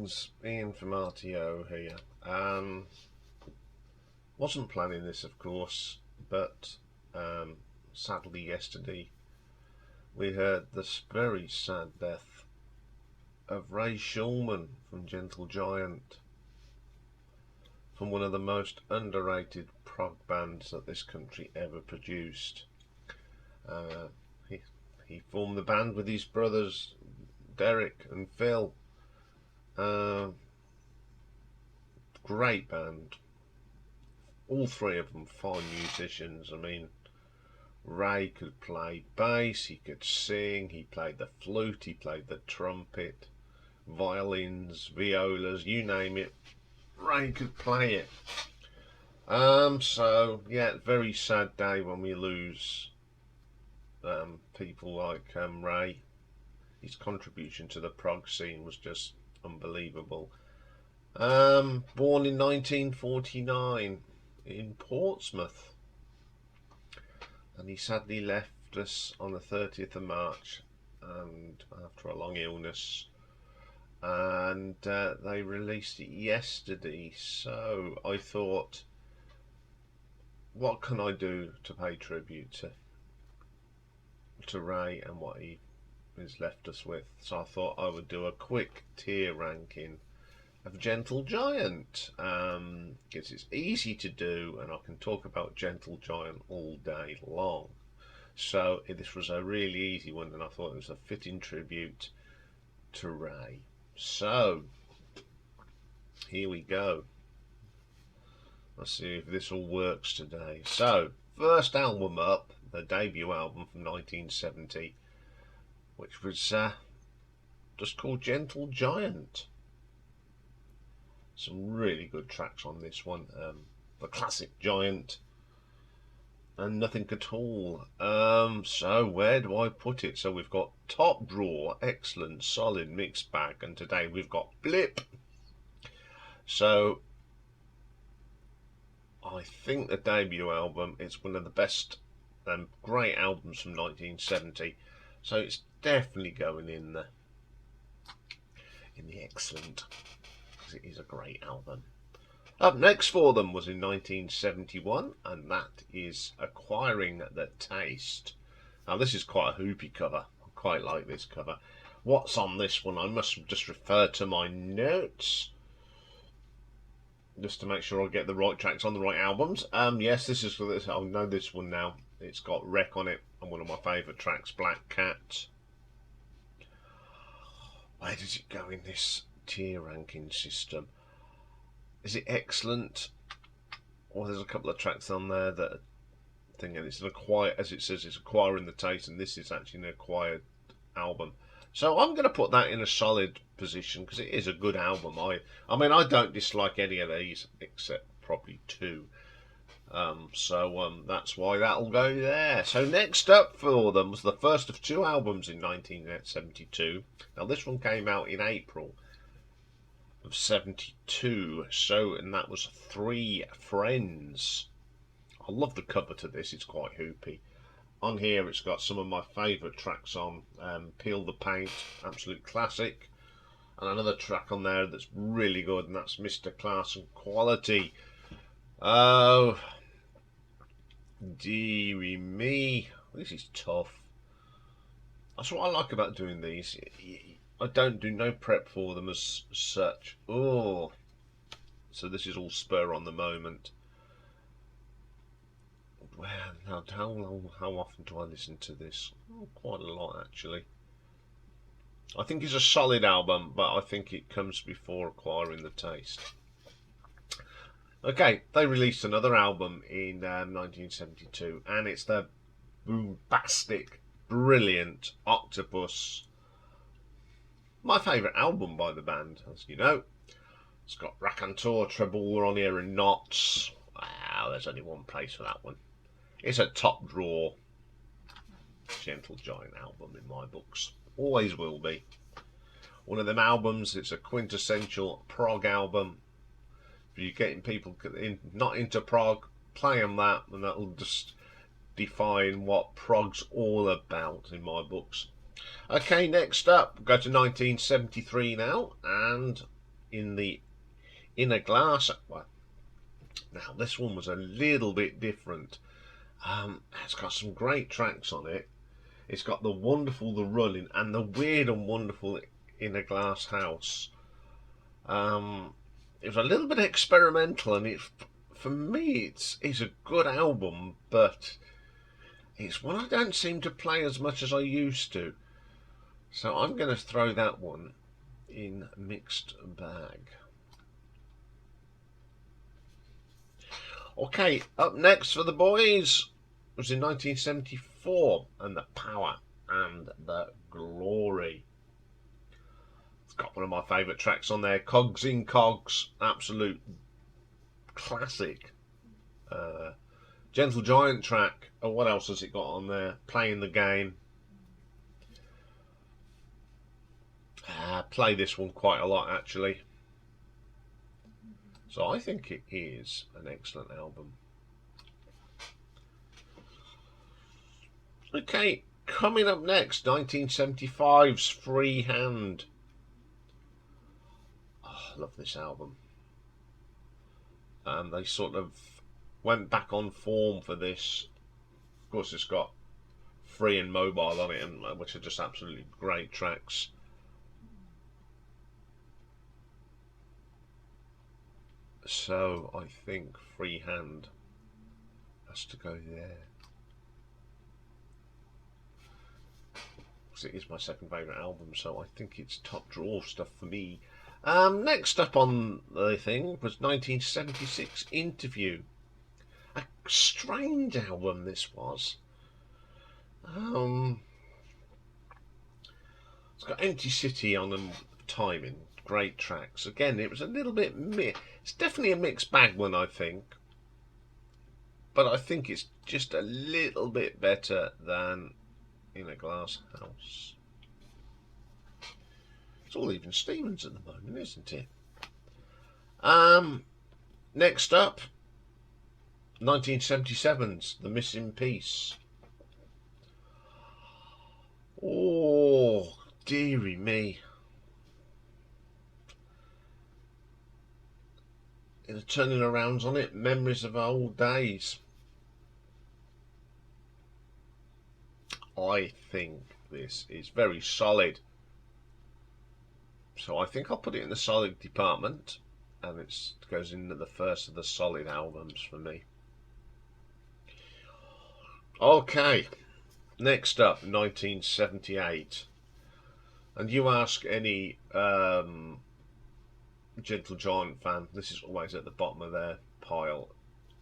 Greetings, Ian from RTO here. Wasn't planning this, of course, but sadly yesterday we heard this very sad death of Ray Shulman from Gentle Gian, from one of the most underrated prog bands that this country ever produced. He formed the band with his brothers Derek and Phil. Great band, all three of them fine musicians. I mean, Ray could play bass, he could sing, he played the flute, he played the trumpet, violins, violas, you name it, Ray could play it. So yeah, very sad day when we lose people like Ray. His contribution to the prog scene was just unbelievable. Born in 1949 in Portsmouth, and he sadly left us on the 30th of March, and after a long illness, and they released it yesterday. So I thought, what can I do to pay tribute to Ray and what he has left us with? So I thought I would do a quick tier ranking of Gentle Gian, because it's easy to do and I can talk about Gentle Gian all day long. So this was a really easy one, and I thought it was a fitting tribute to Ray. So here we go. Let's see if this all works today. So first album up, the debut album from 1970, which was just called Gentle Gian. Some really good tracks on this one. The classic Giant and Nothing at All. So where do I put it? So we've got top drawer, excellent, solid mixed bag, and today we've got Blip. So I think the debut album, it's one of the best great albums from 1970. So it's definitely going in the excellent, because it is a great album. Up next for them was in 1971, and that is Acquiring the Taste. Now this is quite a hoopy cover. I quite like this cover. What's on this one? I must just refer to my notes just to make sure I get the right tracks on the right albums. Yes, this is for this. I know this one now. It's got Wreck on it, and one of my favourite tracks, Black Cat. Where does it go in this tier ranking system? Is it excellent? Or there's a couple of tracks on there that are thinking it's an acquired, as it says, it's Acquiring the Taste, and this is actually an acquired album. So I'm going to put that in a solid position because it is a good album. I mean, I don't dislike any of these except probably two. So that's why that'll go there. So next up for them was the first of two albums in 1972. Now this one came out in April of 72. So, and that was Three Friends. I love the cover to this. It's quite hoopy. On here it's got some of my favourite tracks on. Peel the Paint, absolute classic. And another track on there that's really good, and that's Mr. Class and Quality. Oh, dearie me. This is tough. That's what I like about doing these. I don't do no prep for them as such. Oh, so this is all spur on the moment. Well, now how often do I listen to this? Oh, quite a lot actually. I think it's a solid album, but I think it comes before Acquiring the Taste. Okay, they released another album in 1972, and it's the bombastic, brilliant Octopus. My favourite album by the band, as you know. It's got Raconteur, Treble on here, and Knots. Wow, there's only one place for that one. It's a top drawer Gentle Gian album in my books. Always will be. One of them albums, it's a quintessential prog album. If you're getting people not into prog, play them that, and that'll just define what prog's all about in my books. Okay, next up, we'll go to 1973 now, and in the Inner Glass. Well, now this one was a little bit different. It's got some great tracks on it. It's got the Wonderful, the Running, and the Weird and Wonderful Inner Glass House. It was a little bit experimental, and for me it's a good album, but it's one I don't seem to play as much as I used to. So I'm going to throw that one in mixed bag. Okay, up next for the boys was in 1974, and The Power and the Glory. It's got one of my favourite tracks on there, Cogs in Cogs, absolute classic. Gentle Giant track. Oh, what else has it got on there? Playing the Game. Play this one quite a lot, actually. So I think it is an excellent album. Okay, coming up next, 1975's Free Hand. Oh, I love this album. They sort of went back on form for this. Of course, it's got Free and Mobile on it, which are just absolutely great tracks. So I think Free Hand has to go there. It is my second favourite album, so I think it's top draw stuff for me. Next up on the thing was 1976 Interview. A strange album this was. It's got Empty City on them, Timing, great tracks. Again, it was a little bit it's definitely a mixed bag one, I think. But I think it's just a little bit better than In a Glass House. It's all even Stevens at the moment, isn't it? Next up, 1977's The Missing Piece. Oh, dearie me. In the turning arounds on it, Memories of Old Days. I think this is very solid. So I think I'll put it in the solid department, and it goes into the first of the solid albums for me. Okay, next up, 1978. And you ask any Gentle Giant fan, this is always at the bottom of their pile.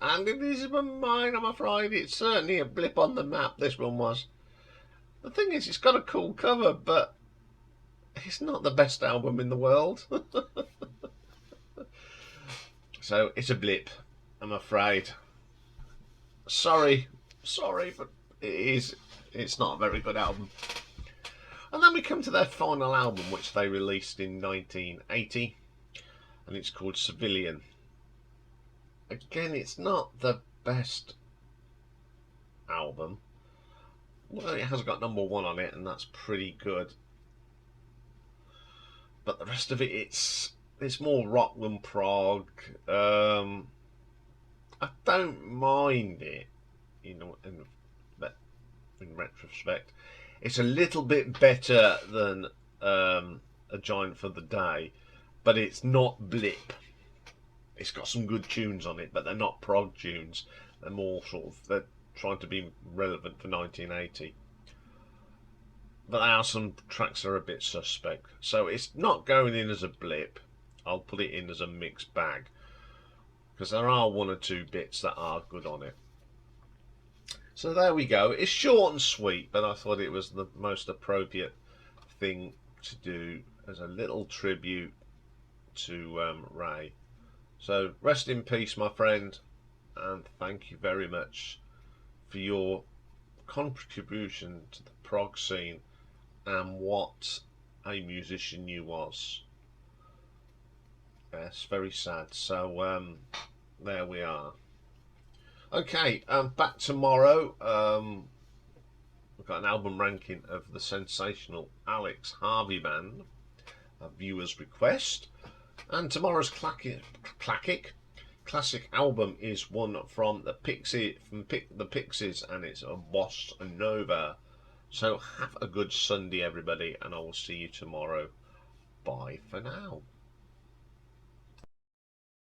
And it isn't mine, I'm afraid. It's certainly a blip on the map, this one was. The thing is, it's got a cool cover, but it's not the best album in the world. So it's a blip, I'm afraid. Sorry, but it's not a very good album. And then we come to their final album, which they released in 1980, and it's called Civilian. Again, it's not the best album. Well, it has got #1 on it, and that's pretty good. But the rest of it, it's more rock than prog. I don't mind it, you know, in retrospect. It's a little bit better than A Giant for the Day, but it's not blip. It's got some good tunes on it, but they're not prog tunes. They're more they're trying to be relevant for 1980. But there are some tracks that are a bit suspect. So it's not going in as a blip. I'll put it in as a mixed bag, because there are one or two bits that are good on it. So there we go. It's short and sweet, but I thought it was the most appropriate thing to do as a little tribute to Ray. So rest in peace, my friend, and thank you very much for your contribution to the prog scene and what a musician you was. Yes, very sad. So there we are. Okay, back tomorrow. We've got an album ranking of the sensational Alex Harvey Band, a viewer's request. And tomorrow's classic album is one from the Pixies, and it's a Bossa Nova. So have a good Sunday, everybody, and I will see you tomorrow. Bye for now.